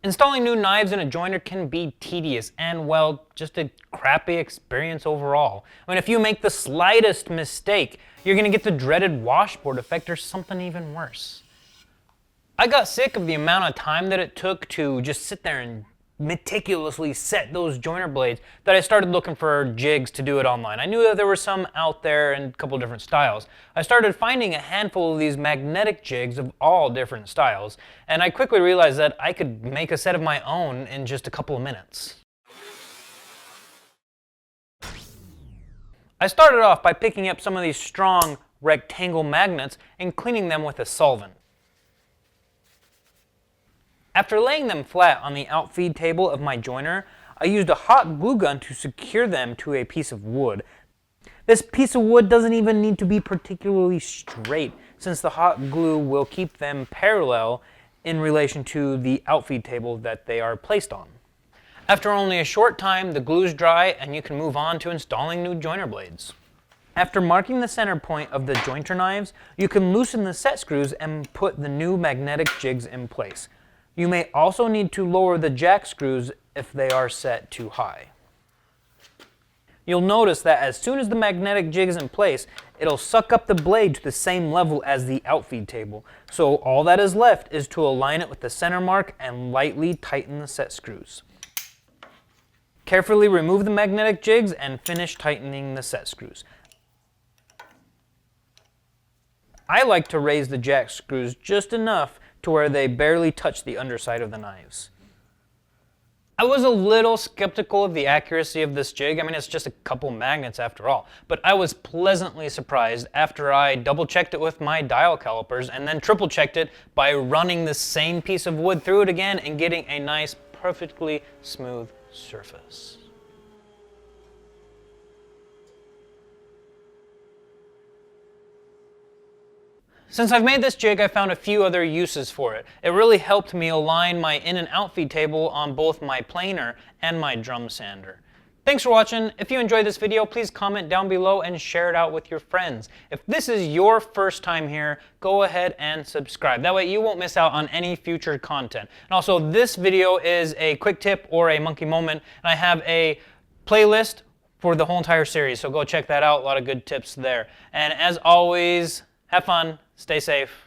Installing new knives in a joiner can be tedious and, well, just a crappy experience overall. I mean, if you make the slightest mistake, you're gonna get the dreaded washboard effect or something even worse. I got sick of the amount of time that it took to just sit there and meticulously set those joiner blades that I started looking for jigs to do it online. I knew that there were some out there in a couple different styles. I started finding a handful of these magnetic jigs of all different styles, and I quickly realized that I could make a set of my own in just a couple of minutes. I started off by picking up some of these strong rectangle magnets and cleaning them with a solvent. After laying them flat on the outfeed table of my joiner, I used a hot glue gun to secure them to a piece of wood. This piece of wood doesn't even need to be particularly straight, since the hot glue will keep them parallel in relation to the outfeed table that they are placed on. After only a short time, the glue is dry and you can move on to installing new joiner blades. After marking the center point of the jointer knives, you can loosen the set screws and put the new magnetic jigs in place. You may also need to lower the jack screws if they are set too high. You'll notice that as soon as the magnetic jig is in place, it'll suck up the blade to the same level as the outfeed table. So all that is left is to align it with the center mark and lightly tighten the set screws. Carefully remove the magnetic jigs and finish tightening the set screws. I like to raise the jack screws just enough to where they barely touch the underside of the knives. I was a little skeptical of the accuracy of this jig. I mean, it's just a couple magnets after all, but I was pleasantly surprised after I double checked it with my dial calipers and then triple checked it by running the same piece of wood through it again and getting a nice, perfectly smooth surface. Since I've made this jig, I found a few other uses for it. It really helped me align my in and out feed table on both my planer and my drum sander. Thanks for watching. If you enjoyed this video, please comment down below and share it out with your friends. If this is your first time here, go ahead and subscribe. That way you won't miss out on any future content. And also, this video is a quick tip or a monkey moment, and I have a playlist for the whole entire series, so go check that out. A lot of good tips there. And as always, have fun, stay safe,